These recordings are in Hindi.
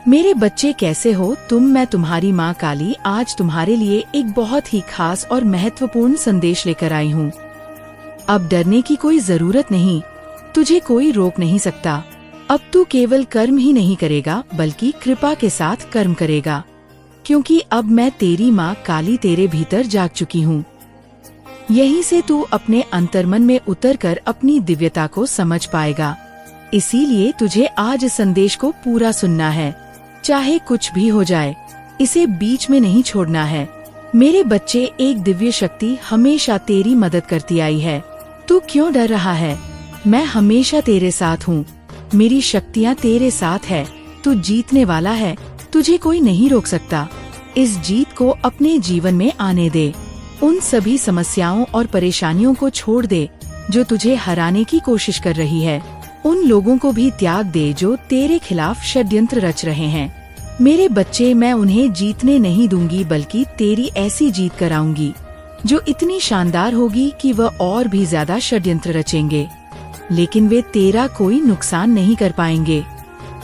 मेरे बच्चे कैसे हो तुम। मैं तुम्हारी माँ काली आज तुम्हारे लिए एक बहुत ही खास और महत्वपूर्ण संदेश लेकर आई हूँ। अब डरने की कोई जरूरत नहीं, तुझे कोई रोक नहीं सकता। अब तू केवल कर्म ही नहीं करेगा बल्कि कृपा के साथ कर्म करेगा, क्योंकि अब मैं तेरी माँ काली तेरे भीतर जाग चुकी हूँ। यहीं से तू अपने अंतर्मन में उतरकर अपनी दिव्यता को समझ पाएगा। इसीलिए तुझे आज इस संदेश को पूरा सुनना है, चाहे कुछ भी हो जाए, इसे बीच में नहीं छोड़ना है। मेरे बच्चे, एक दिव्य शक्ति हमेशा तेरी मदद करती आई है। तू क्यों डर रहा है? मैं हमेशा तेरे साथ हूँ। मेरी शक्तियाँ तेरे साथ है। तू जीतने वाला है, तुझे कोई नहीं रोक सकता। इस जीत को अपने जीवन में आने दे। उन सभी समस्याओं और परेशानियों को छोड़ दे जो तुझे हराने की कोशिश कर रही है। उन लोगों को भी त्याग दे जो तेरे खिलाफ षड्यंत्र रच रहे हैं। मेरे बच्चे, मैं उन्हें जीतने नहीं दूंगी बल्कि तेरी ऐसी जीत कराऊंगी जो इतनी शानदार होगी कि वह और भी ज्यादा षड्यंत्र रचेंगे, लेकिन वे तेरा कोई नुकसान नहीं कर पाएंगे।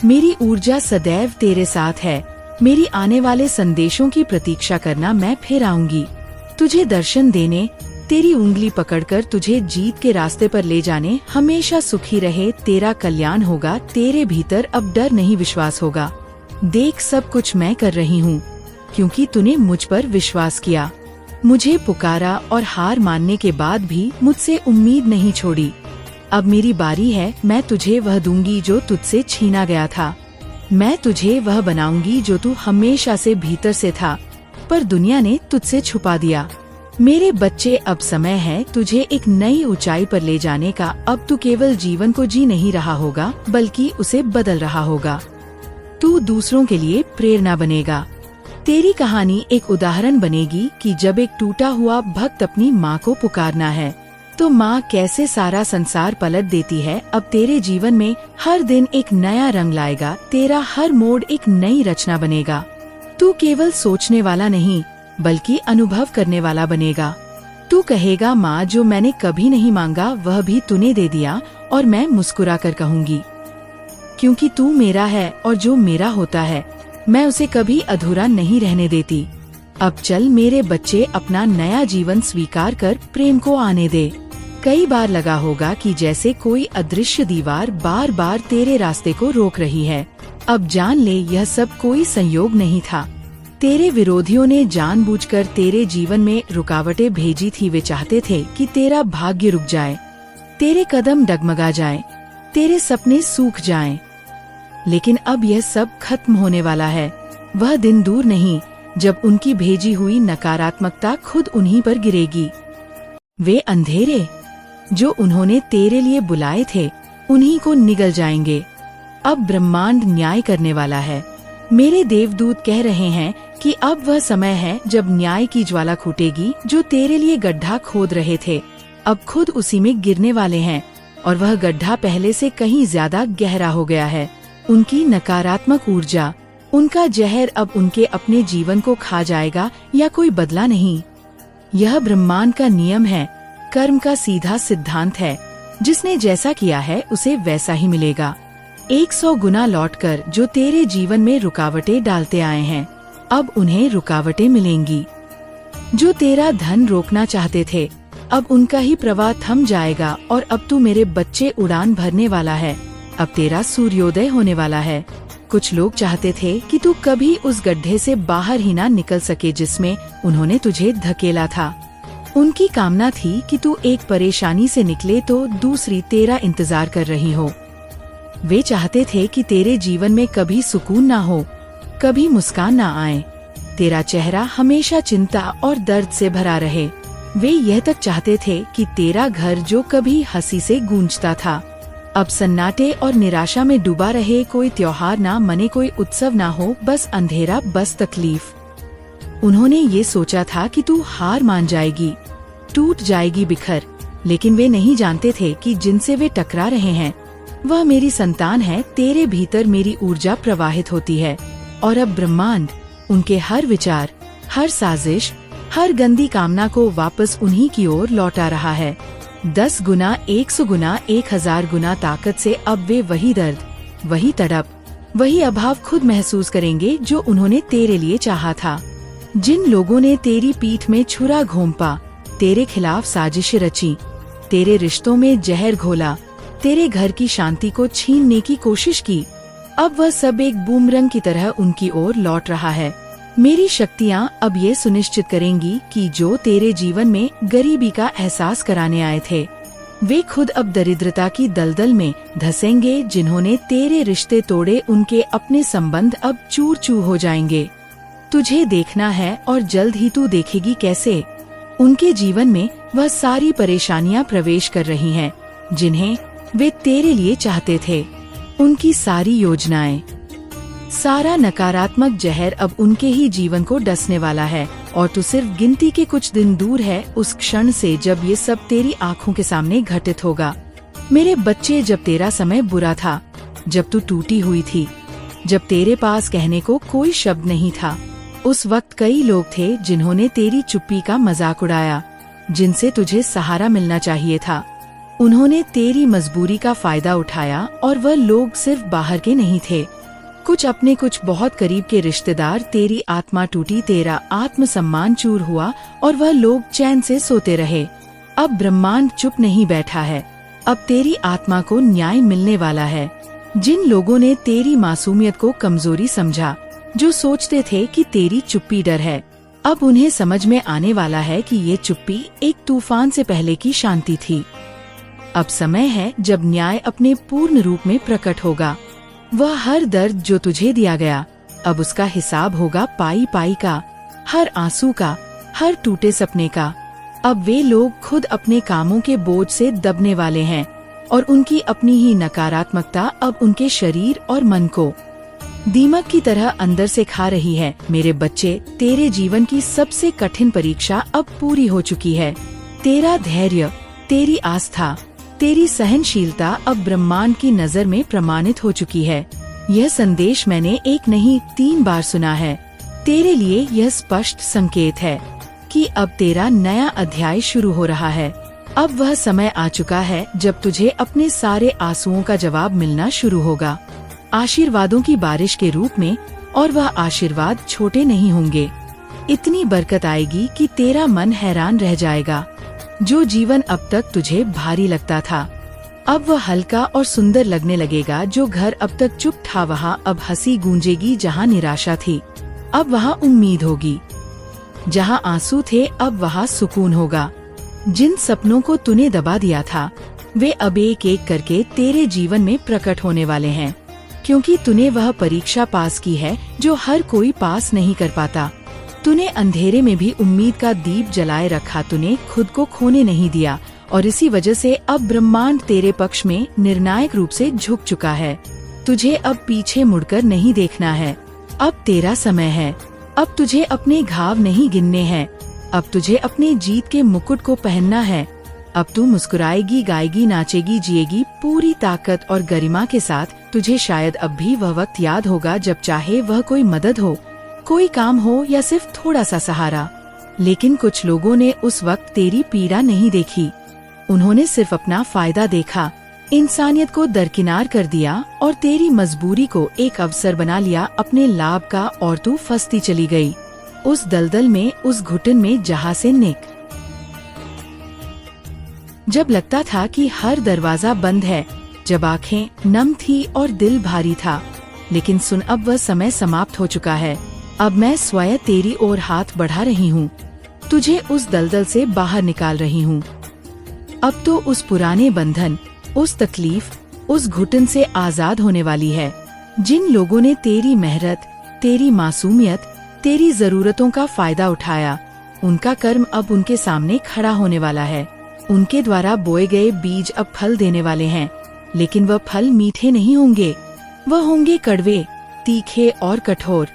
मेरी ऊर्जा सदैव तेरे साथ है। मेरी आने वाले संदेशों की प्रतीक्षा करना, मैं फिर आऊंगी तुझे दर्शन देने, तेरी उंगली पकड़कर तुझे जीत के रास्ते पर ले जाने। हमेशा सुखी रहे, तेरा कल्याण होगा। तेरे भीतर अब डर नहीं, विश्वास होगा। देख, सब कुछ मैं कर रही हूँ क्योंकि तूने मुझ पर विश्वास किया, मुझे पुकारा और हार मानने के बाद भी मुझसे उम्मीद नहीं छोड़ी। अब मेरी बारी है। मैं तुझे वह दूंगी जो तुझसे छीना गया था। मैं तुझे वह बनाऊंगी जो तू हमेशा से भीतर से था, पर दुनिया ने तुझसे छुपा दिया। मेरे बच्चे, अब समय है तुझे एक नई ऊंचाई पर ले जाने का। अब तू केवल जीवन को जी नहीं रहा होगा बल्कि उसे बदल रहा होगा। तू दूसरों के लिए प्रेरणा बनेगा। तेरी कहानी एक उदाहरण बनेगी कि जब एक टूटा हुआ भक्त अपनी माँ को पुकारना है तो माँ कैसे सारा संसार पलट देती है। अब तेरे जीवन में हर दिन एक नया रंग लाएगा। तेरा हर मोड़ एक नई रचना बनेगा। तू केवल सोचने वाला नहीं बल्कि अनुभव करने वाला बनेगा। तू कहेगा, माँ, जो मैंने कभी नहीं मांगा वह भी तूने दे दिया। और मैं मुस्कुरा कर कहूँगी, क्योंकि तू मेरा है और जो मेरा होता है मैं उसे कभी अधूरा नहीं रहने देती। अब चल मेरे बच्चे, अपना नया जीवन स्वीकार कर प्रेम को आने दे। कई बार लगा होगा कि जैसे कोई अदृश्य दीवार बार बार तेरे रास्ते को रोक रही है। अब जान ले, यह सब कोई संयोग नहीं था। तेरे विरोधियों ने जानबूझकर तेरे जीवन में रुकावटें भेजी थी। वे चाहते थे कि तेरा भाग्य रुक जाए, तेरे कदम डगमगा जाएं, तेरे सपने सूख जाएं। लेकिन अब यह सब खत्म होने वाला है। वह दिन दूर नहीं जब उनकी भेजी हुई नकारात्मकता खुद उन्हीं पर गिरेगी। वे अंधेरे जो उन्होंने तेरे लिए बुलाए थे उन्हीं को निगल जाएंगे। अब ब्रह्मांड न्याय करने वाला है। मेरे देवदूत कह रहे हैं कि अब वह समय है जब न्याय की ज्वाला फूटेगी। जो तेरे लिए गड्ढा खोद रहे थे अब खुद उसी में गिरने वाले हैं, और वह गड्ढा पहले से कहीं ज्यादा गहरा हो गया है। उनकी नकारात्मक ऊर्जा, उनका जहर अब उनके अपने जीवन को खा जाएगा या कोई बदला नहीं। यह ब्रह्मांड का नियम है, कर्म का सीधा सिद्धांत है। जिसने जैसा किया है उसे वैसा ही मिलेगा। 100 गुना लौटकर जो तेरे जीवन में रुकावटें डालते आए हैं अब उन्हें रुकावटें मिलेंगी। जो तेरा धन रोकना चाहते थे अब उनका ही प्रवाह थम जाएगा। और अब तू मेरे बच्चे उड़ान भरने वाला है। अब तेरा सूर्योदय होने वाला है। कुछ लोग चाहते थे कि तू कभी उस गड्ढे से बाहर ही ना निकल सके जिसमें उन्होंने तुझे धकेला था। उनकी कामना थी कि तू एक परेशानी से निकले तो दूसरी तेरा इंतजार कर रही हो। वे चाहते थे कि तेरे जीवन में कभी सुकून ना हो, कभी मुस्कान ना आए। तेरा चेहरा हमेशा चिंता और दर्द से भरा रहे। वे यह तक चाहते थे कि तेरा घर जो कभी हंसी से गूंजता था अब सन्नाटे और निराशा में डूबा रहे। कोई त्योहार ना मने, कोई उत्सव ना हो, बस अंधेरा, बस तकलीफ। उन्होंने ये सोचा था कि तू हार मान जाएगी, टूट जाएगी, बिखर। लेकिन वे नहीं जानते थे कि जिनसे वे टकरा रहे हैं वह मेरी संतान है। तेरे भीतर मेरी ऊर्जा प्रवाहित होती है और अब ब्रह्मांड उनके हर विचार, हर साजिश, हर गंदी कामना को वापस उन्हीं की ओर लौटा रहा है। 10 गुना, 100 गुना, 1000 गुना ताकत से अब वे वही दर्द, वही तड़प, वही अभाव खुद महसूस करेंगे जो उन्होंने तेरे लिए चाहा था। जिन लोगों ने तेरी पीठ में छुरा घोंपा, तेरे खिलाफ साजिशें रची, तेरे रिश्तों में जहर घोला, तेरे घर की शांति को छीनने की कोशिश की, अब वह सब एक बूमरंग की तरह उनकी ओर लौट रहा है। मेरी शक्तियाँ अब ये सुनिश्चित करेंगी कि जो तेरे जीवन में गरीबी का एहसास कराने आए थे, वे खुद अब दरिद्रता की दलदल में धंसेंगे। जिन्होंने तेरे रिश्ते तोड़े, उनके अपने संबंध अब चूर चूर हो जाएंगे। तुझे देखना है और जल्द ही तू देखेगी कैसे उनके जीवन में वह सारी परेशानियां प्रवेश कर रही हैं, जिन्हें वे तेरे लिए चाहते थे। उनकी सारी योजनाएं, सारा नकारात्मक जहर अब उनके ही जीवन को डसने वाला है और तू सिर्फ गिनती के कुछ दिन दूर है उस क्षण से जब ये सब तेरी आँखों के सामने घटित होगा। मेरे बच्चे, जब तेरा समय बुरा था, जब तू टूटी हुई थी, जब तेरे पास कहने को कोई शब्द नहीं था, उस वक्त कई लोग थे जिन्होंने तेरी चुप्पी का मजाक उड़ाया, जिनसे तुझे सहारा मिलना चाहिए था। उन्होंने तेरी मजबूरी का फायदा उठाया और वह लोग सिर्फ बाहर के नहीं थे, कुछ अपने, कुछ बहुत करीब के रिश्तेदार। तेरी आत्मा टूटी, तेरा आत्मसम्मान चूर हुआ और वह लोग चैन से सोते रहे। अब ब्रह्मांड चुप नहीं बैठा है, अब तेरी आत्मा को न्याय मिलने वाला है। जिन लोगों ने तेरी मासूमियत को कमजोरी समझा, जो सोचते थे कि तेरी चुप्पी डर है, अब उन्हें समझ में आने वाला है कि ये चुप्पी एक तूफान से पहले की शांति थी। अब समय है जब न्याय अपने पूर्ण रूप में प्रकट होगा। वह हर दर्द जो तुझे दिया गया, अब उसका हिसाब होगा पाई पाई का, हर आंसू का, हर टूटे सपने का। अब वे लोग खुद अपने कामों के बोझ से दबने वाले हैं और उनकी अपनी ही नकारात्मकता अब उनके शरीर और मन को दीमक की तरह अंदर से खा रही है। मेरे बच्चे, तेरे जीवन की सबसे कठिन परीक्षा अब पूरी हो चुकी है। तेरा धैर्य, तेरी आस्था, तेरी सहनशीलता अब ब्रह्मांड की नजर में प्रमाणित हो चुकी है। यह संदेश मैंने एक नहीं 3 बार सुना है। तेरे लिए यह स्पष्ट संकेत है कि अब तेरा नया अध्याय शुरू हो रहा है। अब वह समय आ चुका है जब तुझे अपने सारे आंसुओं का जवाब मिलना शुरू होगा, आशीर्वादों की बारिश के रूप में। और वह आशीर्वाद छोटे नहीं होंगे। इतनी बरकत आएगी कि तेरा मन हैरान रह जाएगा। जो जीवन अब तक तुझे भारी लगता था, अब वह हल्का और सुंदर लगने लगेगा। जो घर अब तक चुप था, वहाँ अब हंसी गूंजेगी। जहाँ निराशा थी, अब वहाँ उम्मीद होगी। जहाँ आंसू थे, अब वहाँ सुकून होगा। जिन सपनों को तूने दबा दिया था, वे अब एक एक करके तेरे जीवन में प्रकट होने वाले हैं, क्योंकि तूने वह परीक्षा पास की है जो हर कोई पास नहीं कर पाता। तूने अंधेरे में भी उम्मीद का दीप जलाए रखा, तूने खुद को खोने नहीं दिया और इसी वजह से अब ब्रह्मांड तेरे पक्ष में निर्णायक रूप से झुक चुका है। तुझे अब पीछे मुड़कर नहीं देखना है। अब तेरा समय है। अब तुझे अपने घाव नहीं गिनने हैं, अब तुझे अपने जीत के मुकुट को पहनना है। अब तू मुस्कुराएगी, गाएगी, नाचेगी, जिएगी पूरी ताकत और गरिमा के साथ। तुझे शायद अब भी वह वक्त याद होगा जब चाहे वह कोई मदद हो, कोई काम हो या सिर्फ थोड़ा सा सहारा। लेकिन कुछ लोगों ने उस वक्त तेरी पीड़ा नहीं देखी, उन्होंने सिर्फ अपना फायदा देखा, इंसानियत को दरकिनार कर दिया और तेरी मजबूरी को एक अवसर बना लिया अपने लाभ का। और तू फंसती चली गई उस दलदल में, उस घुटन में जहाँ से निक जब लगता था कि हर दरवाजा बंद है, जब आंखें नम थी और दिल भारी था। लेकिन सुन, अब वह समय समाप्त हो चुका है। अब मैं स्वयं तेरी ओर हाथ बढ़ा रही हूँ, तुझे उस दलदल से बाहर निकाल रही हूँ। अब तो उस पुराने बंधन, उस तकलीफ, उस घुटन से आजाद होने वाली है। जिन लोगों ने तेरी मेहनत, तेरी मासूमियत, तेरी जरूरतों का फायदा उठाया, उनका कर्म अब उनके सामने खड़ा होने वाला है। उनके द्वारा बोए गए बीज अब फल देने वाले हैं, लेकिन वह फल मीठे नहीं होंगे, वह होंगे कड़वे, तीखे और कठोर।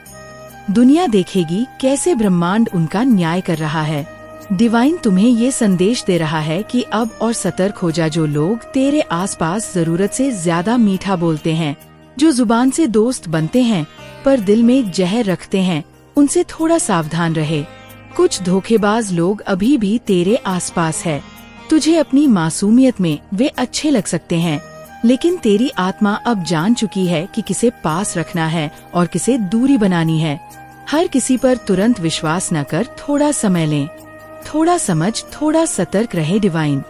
दुनिया देखेगी कैसे ब्रह्मांड उनका न्याय कर रहा है। डिवाइन तुम्हें ये संदेश दे रहा है कि अब और सतर्क हो जा। जो लोग तेरे आसपास जरूरत से ज्यादा मीठा बोलते हैं, जो जुबान से दोस्त बनते हैं पर दिल में जहर रखते हैं, उनसे थोड़ा सावधान रहे। कुछ धोखेबाज लोग अभी भी तेरे आसपास है। तुझे अपनी मासूमियत में वे अच्छे लग सकते हैं, लेकिन तेरी आत्मा अब जान चुकी है कि किसे पास रखना है और किसे दूरी बनानी है। हर किसी पर तुरंत विश्वास न कर, थोड़ा समय ले, थोड़ा समझ, थोड़ा सतर्क रहे। डिवाइन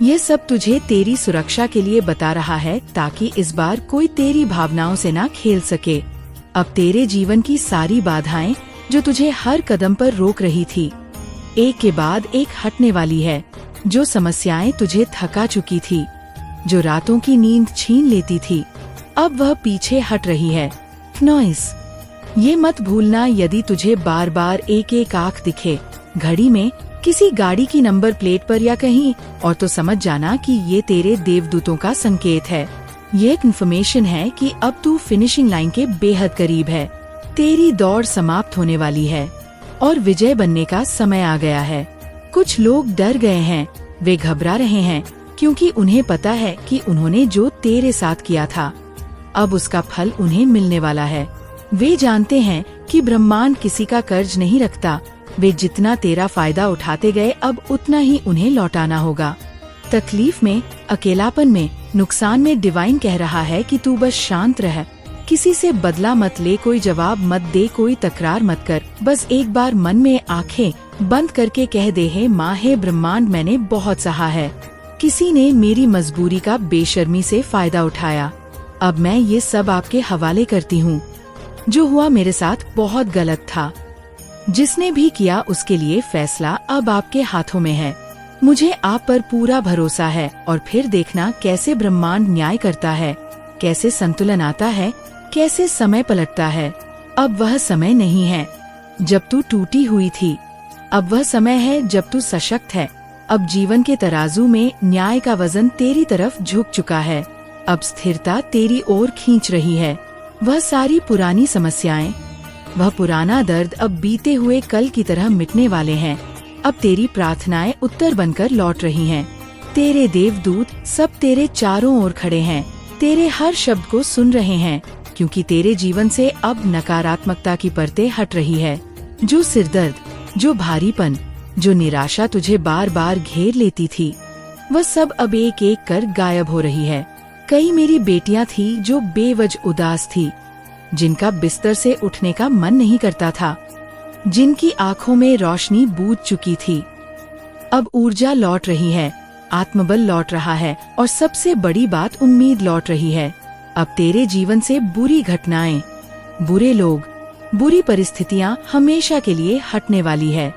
ये सब तुझे तेरी सुरक्षा के लिए बता रहा है, ताकि इस बार कोई तेरी भावनाओं से ना खेल सके। अब तेरे जीवन की सारी बाधाएं जो तुझे हर कदम पर रोक रही थी, एक के बाद एक हटने वाली है। जो समस्याएं तुझे थका चुकी थी, जो रातों की नींद छीन लेती थी, अब वह पीछे हट रही है। नॉइस ये मत भूलना, यदि तुझे बार बार एक एक आंख दिखे, घड़ी में, किसी गाड़ी की नंबर प्लेट पर या कहीं और, तो समझ जाना कि ये तेरे देवदूतों का संकेत है। ये एक इन्फॉर्मेशन है कि अब तू फिनिशिंग लाइन के बेहद करीब है। तेरी दौड़ समाप्त होने वाली है और विजय बनने का समय आ गया है। कुछ लोग डर गए हैं, वे घबरा रहे हैं, क्योंकि उन्हें पता है कि उन्होंने जो तेरे साथ किया था, अब उसका फल उन्हें मिलने वाला है। वे जानते हैं कि ब्रह्मांड किसी का कर्ज नहीं रखता। वे जितना तेरा फायदा उठाते गए, अब उतना ही उन्हें लौटाना होगा। तकलीफ में, अकेलापन में, नुकसान में डिवाइन कह रहा है कि तू बस शांत रह, किसी से बदला मत ले, कोई जवाब मत दे, कोई तकरार मत कर। बस एक बार मन में आंखें बंद करके कह दे, हे माँ, हे ब्रह्मांड, मैंने बहुत सहा है। किसी ने मेरी मजबूरी का बेशर्मी से फायदा उठाया। अब मैं ये सब आपके हवाले करती हूँ। जो हुआ मेरे साथ बहुत गलत था। जिसने भी किया उसके लिए फैसला अब आपके हाथों में है। मुझे आप पर पूरा भरोसा है और फिर देखना कैसे ब्रह्मांड न्याय करता है, कैसे संतुलन आता है, कैसे समय पलटता है। अब वह समय नहीं है जब तू टूटी हुई थी, अब वह समय है जब तू सशक्त है। अब जीवन के तराजू में न्याय का वजन तेरी तरफ झुक चुका है। अब स्थिरता तेरी ओर खींच रही है। वह सारी पुरानी समस्याएं, वह पुराना दर्द अब बीते हुए कल की तरह मिटने वाले हैं। अब तेरी प्रार्थनाएं उत्तर बनकर लौट रही हैं। तेरे देवदूत सब तेरे चारों ओर खड़े हैं, तेरे हर शब्द को सुन रहे हैं, क्योंकि तेरे जीवन से अब नकारात्मकता की परतें हट रही है। जो सिरदर्द, जो भारीपन, जो निराशा तुझे बार बार घेर लेती थी, वह सब अब एक एक कर गायब हो रही है। कई मेरी बेटियां थी जो बेवजह उदास थी, जिनका बिस्तर से उठने का मन नहीं करता था, जिनकी आंखों में रोशनी बूझ चुकी थी। अब ऊर्जा लौट रही है, आत्मबल लौट रहा है और सबसे बड़ी बात, उम्मीद लौट रही है। अब तेरे जीवन से बुरी घटनाएं, बुरे लोग, बुरी परिस्थितियां हमेशा के लिए हटने वाली है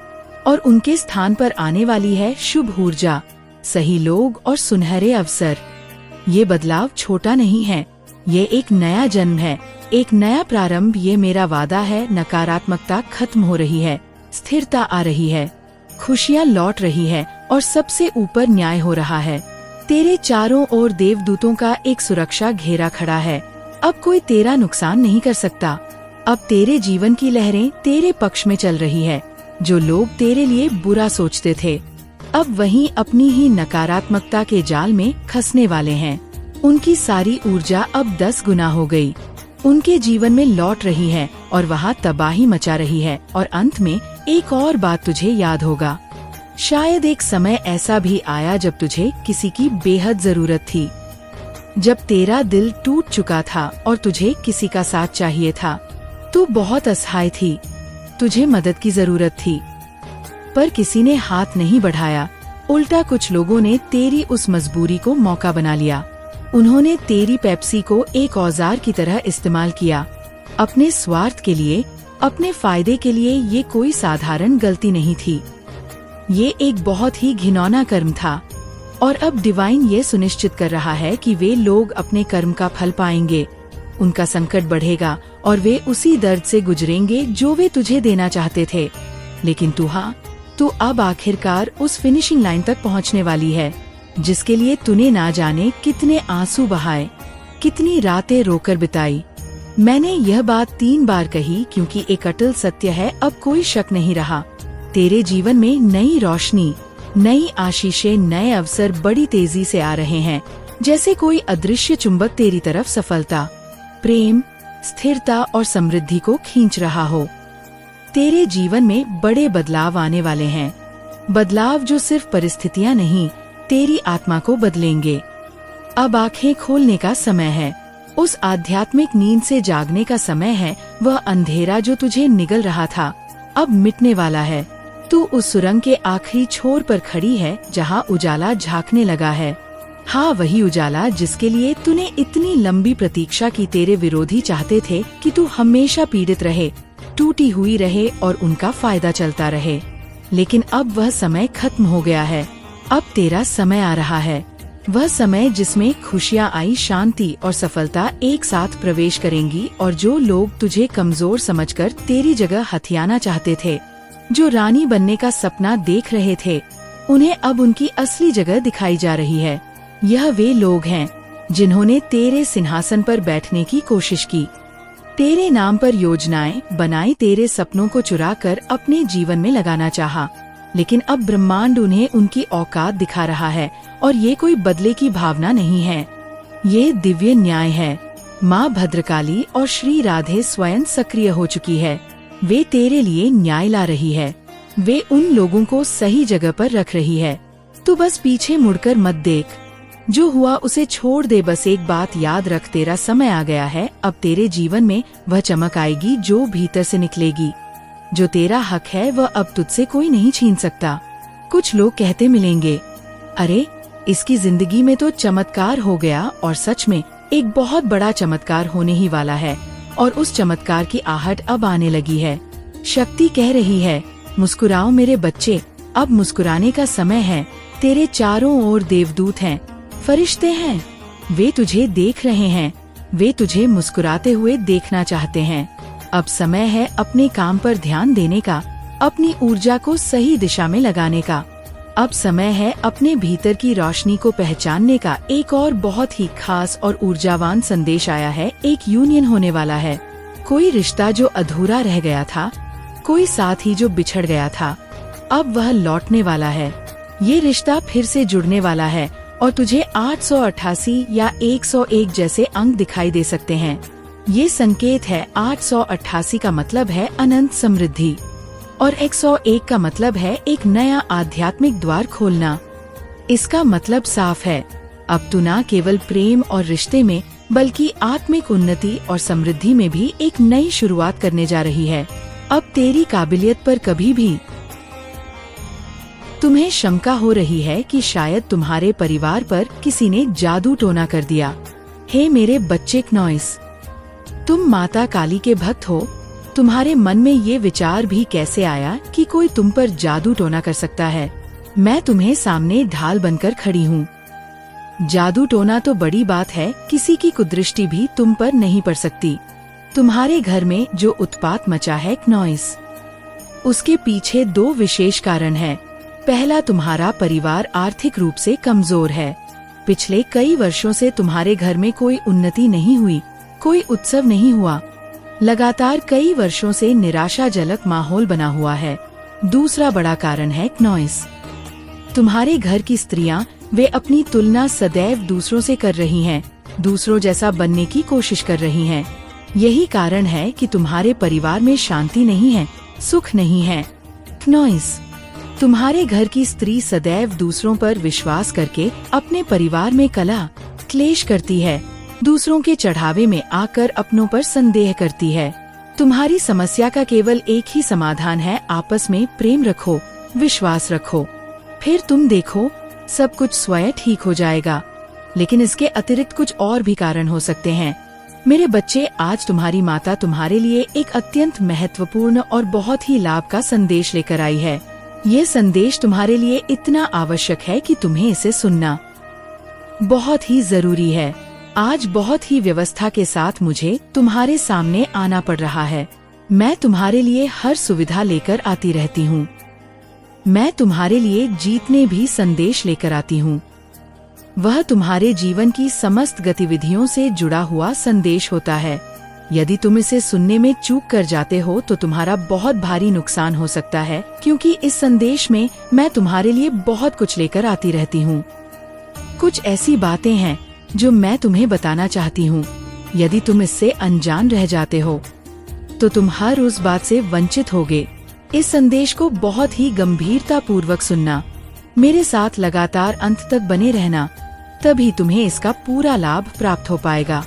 और उनके स्थान पर आने वाली है शुभ ऊर्जा, सही लोग और सुनहरे अवसर। ये बदलाव छोटा नहीं है, ये एक नया जन्म है, एक नया प्रारंभ। ये मेरा वादा है। नकारात्मकता खत्म हो रही है, स्थिरता आ रही है, खुशियाँ लौट रही है और सबसे ऊपर न्याय हो रहा है। तेरे चारों ओर देवदूतों का एक सुरक्षा घेरा खड़ा है। अब कोई तेरा नुकसान नहीं कर सकता। अब तेरे जीवन की लहरें तेरे पक्ष में चल रही है। जो लोग तेरे लिए बुरा सोचते थे, अब वहीं अपनी ही नकारात्मकता के जाल में फंसने वाले हैं। उनकी सारी ऊर्जा अब 10 गुना हो गई, उनके जीवन में लौट रही है और वहाँ तबाही मचा रही है। और अंत में एक और बात तुझे याद होगा, शायद एक समय ऐसा भी आया जब तुझे किसी की बेहद जरूरत थी, जब तेरा दिल टूट चुका था और तुझे किसी का साथ चाहिए था। तू बहुत असहाय थी, तुझे मदद की जरूरत थी, पर किसी ने हाथ नहीं बढ़ाया। उल्टा कुछ लोगों ने तेरी उस मजबूरी को मौका बना लिया। उन्होंने तेरी पेप्सी को एक औजार की तरह इस्तेमाल किया, अपने स्वार्थ के लिए, अपने फायदे के लिए। ये कोई साधारण गलती नहीं थी, ये एक बहुत ही घिनौना कर्म था। और अब डिवाइन ये सुनिश्चित कर रहा है कि वे लोग अपने कर्म का फल पाएंगे, उनका संकट बढ़ेगा और वे उसी दर्द से गुजरेंगे जो वे तुझे देना चाहते थे। लेकिन तू अब आखिरकार उस फिनिशिंग लाइन तक पहुंचने वाली है, जिसके लिए तूने ना जाने कितने आंसू बहाए, कितनी रातें रोकर बिताई। मैंने यह बात 3 बार कही क्योंकि एक अटल सत्य है, अब कोई शक नहीं रहा। तेरे जीवन में नई रोशनी, नई आशीषें, नए अवसर बड़ी तेजी से आ रहे हैं, जैसे कोई अदृश्य चुंबक तेरी तरफ सफलता, प्रेम, स्थिरता और समृद्धि को खींच रहा हो। तेरे जीवन में बड़े बदलाव आने वाले हैं, बदलाव जो सिर्फ परिस्थितियां नहीं, तेरी आत्मा को बदलेंगे। अब आंखें खोलने का समय है। उस आध्यात्मिक नींद से जागने का समय है। वह अंधेरा जो तुझे निगल रहा था अब मिटने वाला है। तू उस सुरंग के आखिरी छोर पर खड़ी है जहाँ उजाला झांकने लगा है। हाँ, वही उजाला जिसके लिए तूने इतनी लंबी प्रतीक्षा की। तेरे विरोधी चाहते थे कि तू हमेशा पीड़ित रहे, टूटी हुई रहे और उनका फायदा चलता रहे। लेकिन अब वह समय खत्म हो गया है। अब तेरा समय आ रहा है। वह समय जिसमें खुशियाँ आई, शांति और सफलता एक साथ प्रवेश करेंगी। और जो लोग तुझे कमजोर समझकर तेरी जगह हथियाना चाहते थे, जो रानी बनने का सपना देख रहे थे, उन्हें अब उनकी असली जगह दिखाई जा रही है। यह वे लोग हैं जिन्होंने तेरे सिंहासन पर बैठने की कोशिश की, तेरे नाम पर योजनाएं बनाई, तेरे सपनों को चुरा कर अपने जीवन में लगाना चाहा। लेकिन अब ब्रह्मांड उन्हें उनकी औकात दिखा रहा है। और ये कोई बदले की भावना नहीं है, ये दिव्य न्याय है। माँ भद्रकाली और श्री राधे स्वयं सक्रिय हो चुकी है। वे तेरे लिए न्याय ला रही है। वे उन लोगों को सही जगह पर रख रही है। तू बस पीछे मुड़कर मत देख। जो हुआ उसे छोड़ दे। बस एक बात याद रख, तेरा समय आ गया है। अब तेरे जीवन में वह चमक आएगी जो भीतर से निकलेगी। जो तेरा हक है वह अब तुझसे कोई नहीं छीन सकता। कुछ लोग कहते मिलेंगे, अरे इसकी जिंदगी में तो चमत्कार हो गया। और सच में एक बहुत बड़ा चमत्कार होने ही वाला है। और उस चमत्कार की आहट अब आने लगी है। शक्ति कह रही है, मुस्कुराओ मेरे बच्चे, अब मुस्कुराने का समय है। तेरे चारों ओर देवदूत हैं, फरिश्ते हैं। वे तुझे देख रहे हैं। वे तुझे मुस्कुराते हुए देखना चाहते हैं। अब समय है अपने काम पर ध्यान देने का, अपनी ऊर्जा को सही दिशा में लगाने का। अब समय है अपने भीतर की रोशनी को पहचानने का। एक और बहुत ही खास और ऊर्जावान संदेश आया है। एक यूनियन होने वाला है। कोई रिश्ता जो अधूरा रह गया था, कोई साथी जो बिछड़ गया था, अब वह लौटने वाला है। ये रिश्ता फिर से जुड़ने वाला है। और तुझे 888 या 101 जैसे अंक दिखाई दे सकते हैं। ये संकेत है। 888 का मतलब है अनंत समृद्धि और 101 का मतलब है एक नया आध्यात्मिक द्वार खोलना। इसका मतलब साफ है, अब तू न केवल प्रेम और रिश्ते में बल्कि आत्मिक उन्नति और समृद्धि में भी एक नई शुरुआत करने जा रही है। अब तेरी काबिलियत पर कभी भी तुम्हें शंका हो रही है कि शायद तुम्हारे परिवार पर किसी ने जादू टोना कर दिया। हे मेरे बच्चे क्नॉइस, तुम माता काली के भक्त हो। तुम्हारे मन में ये विचार भी कैसे आया कि कोई तुम पर जादू टोना कर सकता है? मैं तुम्हें सामने ढाल बनकर खड़ी हूँ। जादू टोना तो बड़ी बात है, किसी की कुदृष्टि भी तुम पर नहीं पड़ सकती। तुम्हारे घर में जो उत्पात मचा है क्नॉइस, उसके पीछे दो विशेष कारण हैं। पहला, तुम्हारा परिवार आर्थिक रूप से कमजोर है। पिछले कई वर्षों से तुम्हारे घर में कोई उन्नति नहीं हुई, कोई उत्सव नहीं हुआ। लगातार कई वर्षों से निराशाजनक माहौल बना हुआ है। दूसरा बड़ा कारण है क्नॉइस, तुम्हारे घर की स्त्रियां, वे अपनी तुलना सदैव दूसरों से कर रही हैं, दूसरों जैसा बनने की कोशिश कर रही हैं। यही कारण है कि तुम्हारे परिवार में शांति नहीं है, सुख नहीं है। क्नॉइस, तुम्हारे घर की स्त्री सदैव दूसरों पर विश्वास करके अपने परिवार में कलह क्लेश करती है, दूसरों के चढ़ावे में आकर अपनों पर संदेह करती है। तुम्हारी समस्या का केवल एक ही समाधान है, आपस में प्रेम रखो, विश्वास रखो, फिर तुम देखो सब कुछ स्वयं ठीक हो जाएगा। लेकिन इसके अतिरिक्त कुछ और भी कारण हो सकते हैं। मेरे बच्चे, आज तुम्हारी माता तुम्हारे लिए एक अत्यंत महत्वपूर्ण और बहुत ही लाभ का संदेश लेकर आई है। ये संदेश तुम्हारे लिए इतना आवश्यक है कि तुम्हें इसे सुनना बहुत ही जरूरी है। आज बहुत ही व्यवस्था के साथ मुझे तुम्हारे सामने आना पड़ रहा है। मैं तुम्हारे लिए हर सुविधा लेकर आती रहती हूँ। मैं तुम्हारे लिए जीतने भी संदेश लेकर आती हूँ। वह तुम्हारे जीवन की समस्त गतिविधियों से जुड़ा हुआ संदेश होता है। यदि तुम इसे सुनने में चूक कर जाते हो तो तुम्हारा बहुत भारी नुकसान हो सकता है, क्योंकि इस संदेश में मैं तुम्हारे लिए बहुत कुछ लेकर आती रहती हूँ। कुछ ऐसी बातें हैं जो मैं तुम्हें बताना चाहती हूँ। यदि तुम इससे अनजान रह जाते हो तो तुम हर उस बात से वंचित होगे। इस संदेश को बहुत ही गंभीरता पूर्वक सुनना, मेरे साथ लगातार अंत तक बने रहना। तभी तुम्हें इसका पूरा लाभ प्राप्त हो पाएगा।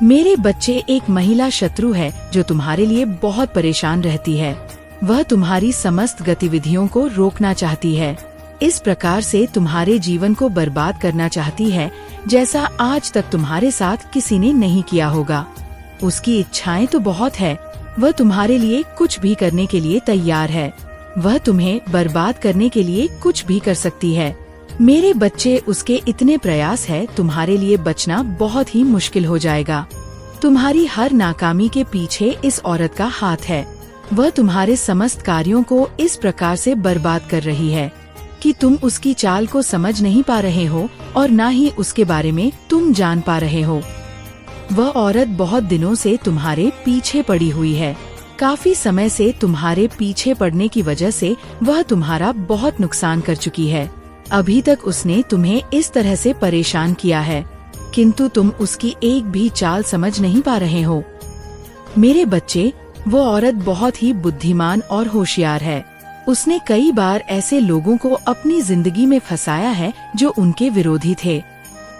मेरे बच्चे, एक महिला शत्रु है जो तुम्हारे लिए बहुत परेशान रहती है। वह तुम्हारी समस्त गतिविधियों को रोकना चाहती है। इस प्रकार से तुम्हारे जीवन को बर्बाद करना चाहती है, जैसा आज तक तुम्हारे साथ किसी ने नहीं किया होगा। उसकी इच्छाएं तो बहुत है, वह तुम्हारे लिए कुछ भी करने के लिए तैयार है। वह तुम्हें बर्बाद करने के लिए कुछ भी कर सकती है। मेरे बच्चे, उसके इतने प्रयास है, तुम्हारे लिए बचना बहुत ही मुश्किल हो जाएगा। तुम्हारी हर नाकामी के पीछे इस औरत का हाथ है। वह तुम्हारे समस्त कार्यों को इस प्रकार से बर्बाद कर रही है कि तुम उसकी चाल को समझ नहीं पा रहे हो और न ही उसके बारे में तुम जान पा रहे हो। वह औरत बहुत दिनों से तुम्हारे पीछे पड़ी हुई है। काफी समय से तुम्हारे पीछे पड़ने की वजह से वह तुम्हारा बहुत नुकसान कर चुकी है। अभी तक उसने तुम्हें इस तरह से परेशान किया है, किंतु तुम उसकी एक भी चाल समझ नहीं पा रहे हो। मेरे बच्चे, वो औरत बहुत ही बुद्धिमान और होशियार है। उसने कई बार ऐसे लोगों को अपनी जिंदगी में फंसाया है जो उनके विरोधी थे,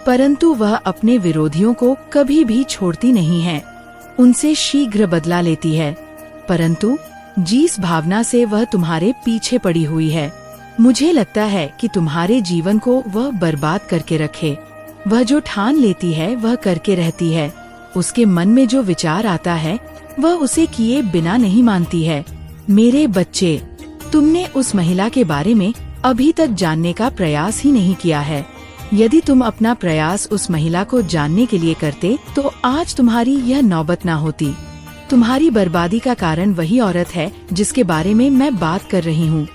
परंतु वह अपने विरोधियों को कभी भी छोड़ती नहीं है। उनसे शीघ्र बदला लेती है, परंतु जिस भावना से वह तुम्हारे पीछे पड़ी हुई है, मुझे लगता है कि तुम्हारे जीवन को वह बर्बाद करके रखे। वह जो ठान लेती है वह करके रहती है। उसके मन में जो विचार आता है वह उसे किए बिना नहीं मानती है। मेरे बच्चे, तुमने उस महिला के बारे में अभी तक जानने का प्रयास ही नहीं किया है। यदि तुम अपना प्रयास उस महिला को जानने के लिए करते तो आज तुम्हारी यह नौबत न होती। तुम्हारी बर्बादी का कारण वही औरत है जिसके बारे में मैं बात कर रही हूँ।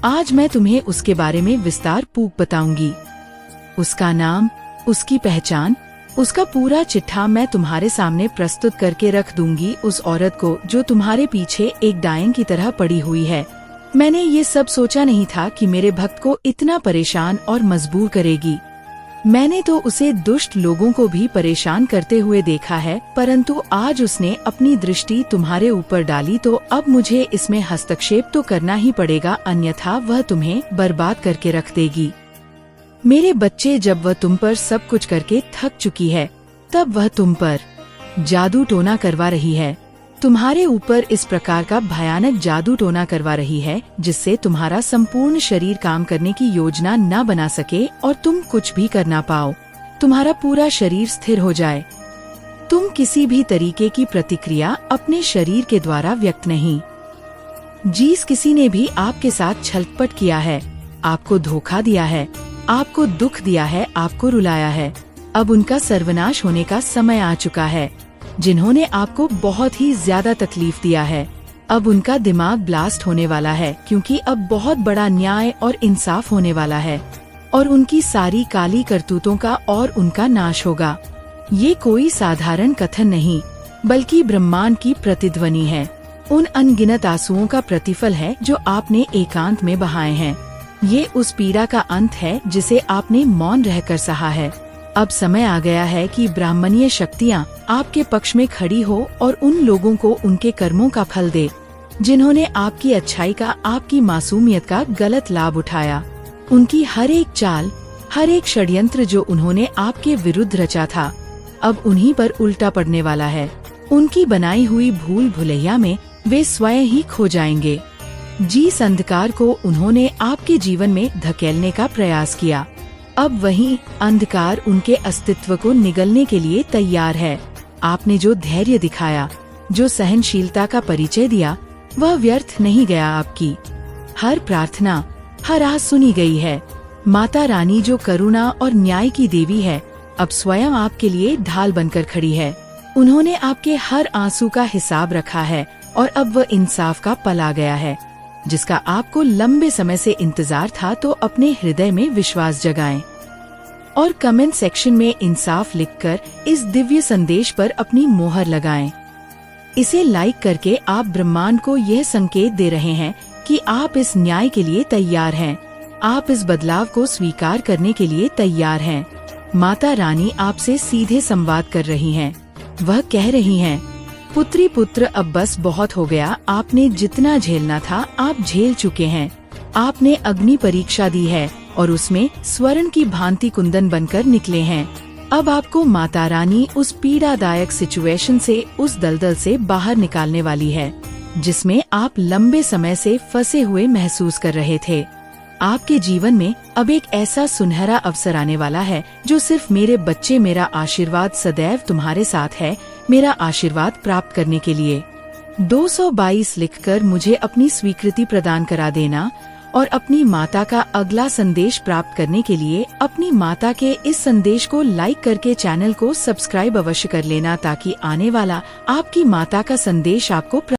आज मैं तुम्हें उसके बारे में विस्तार पूर्वक बताऊंगी। उसका नाम, उसकी पहचान, उसका पूरा चिट्ठा मैं तुम्हारे सामने प्रस्तुत करके रख दूंगी। उस औरत को जो तुम्हारे पीछे एक डायन की तरह पड़ी हुई है। मैंने ये सब सोचा नहीं था कि मेरे भक्त को इतना परेशान और मजबूर करेगी। मैंने तो उसे दुष्ट लोगों को भी परेशान करते हुए देखा है, परंतु आज उसने अपनी दृष्टि तुम्हारे ऊपर डाली तो अब मुझे इसमें हस्तक्षेप तो करना ही पड़ेगा, अन्यथा वह तुम्हें बर्बाद करके रख देगी। मेरे बच्चे, जब वह तुम पर सब कुछ करके थक चुकी है, तब वह तुम पर जादू टोना करवा रही है। तुम्हारे ऊपर इस प्रकार का भयानक जादू टोना करवा रही है जिससे तुम्हारा संपूर्ण शरीर काम करने की योजना न बना सके और तुम कुछ भी कर ना पाओ। तुम्हारा पूरा शरीर स्थिर हो जाए। तुम किसी भी तरीके की प्रतिक्रिया अपने शरीर के द्वारा व्यक्त नहीं। जिस किसी ने भी आपके साथ छलकपट किया है, आपको धोखा दिया है, आपको दुख दिया है, आपको रुलाया है, अब उनका सर्वनाश होने का समय आ चुका है। जिन्होंने आपको बहुत ही ज्यादा तकलीफ दिया है, अब उनका दिमाग ब्लास्ट होने वाला है, क्योंकि अब बहुत बड़ा न्याय और इंसाफ होने वाला है और उनकी सारी काली करतूतों का और उनका नाश होगा। ये कोई साधारण कथन नहीं, बल्कि ब्रह्मांड की प्रतिध्वनि है। उन अनगिनत आंसुओं का प्रतिफल है जो आपने एकांत में बहाए हैं। ये उस पीड़ा का अंत है जिसे आपने मौन रहकर सहा है। अब समय आ गया है कि ब्राह्मणीय शक्तियाँ आपके पक्ष में खड़ी हो और उन लोगों को उनके कर्मों का फल दे जिन्होंने आपकी अच्छाई का, आपकी मासूमियत का गलत लाभ उठाया। उनकी हर एक चाल, हर एक षड्यंत्र जो उन्होंने आपके विरुद्ध रचा था, अब उन्हीं पर उल्टा पड़ने वाला है। उनकी बनाई हुई भूल भुलैया में वे स्वयं ही खो जाएंगे। जिस अंधकार को उन्होंने आपके जीवन में धकेलने का प्रयास किया, अब वही अंधकार उनके अस्तित्व को निगलने के लिए तैयार है। आपने जो धैर्य दिखाया, जो सहनशीलता का परिचय दिया, वह व्यर्थ नहीं गया। आपकी हर प्रार्थना, हर आह सुनी गई है। माता रानी जो करुणा और न्याय की देवी है, अब स्वयं आपके लिए ढाल बनकर खड़ी है। उन्होंने आपके हर आंसू का हिसाब रखा है और अब वह इंसाफ का पल आ गया है जिसका आपको लंबे समय से इंतजार था। तो अपने हृदय में विश्वास जगाएं और कमेंट सेक्शन में इंसाफ लिखकर इस दिव्य संदेश पर अपनी मोहर लगाएं। इसे लाइक करके आप ब्रह्मांड को यह संकेत दे रहे हैं कि आप इस न्याय के लिए तैयार हैं। आप इस बदलाव को स्वीकार करने के लिए तैयार हैं। माता रानी आपसे सीधे संवाद कर रही हैं। वह कह रही हैं, पुत्री पुत्र, अब बस बहुत हो गया। आपने जितना झेलना था आप झेल चुके हैं। आपने अग्नि परीक्षा दी है, और उसमें स्वर्ण की भांति कुंदन बनकर निकले हैं। अब आपको माता रानी उस पीड़ादायक सिचुएशन से, उस दलदल से बाहर निकालने वाली है जिसमें आप लंबे समय से फंसे हुए महसूस कर रहे थे। आपके जीवन में अब एक ऐसा सुनहरा अवसर आने वाला है जो सिर्फ मेरे बच्चे, मेरा आशीर्वाद सदैव तुम्हारे साथ है, मेरा आशीर्वाद प्राप्त करने के लिए 222 लिखकर मुझे अपनी स्वीकृति प्रदान करा देना और अपनी माता का अगला संदेश प्राप्त करने के लिए अपनी माता के इस संदेश को लाइक करके चैनल को सब्सक्राइब अवश्य कर लेना ताकि आने वाला आपकी माता का संदेश आपको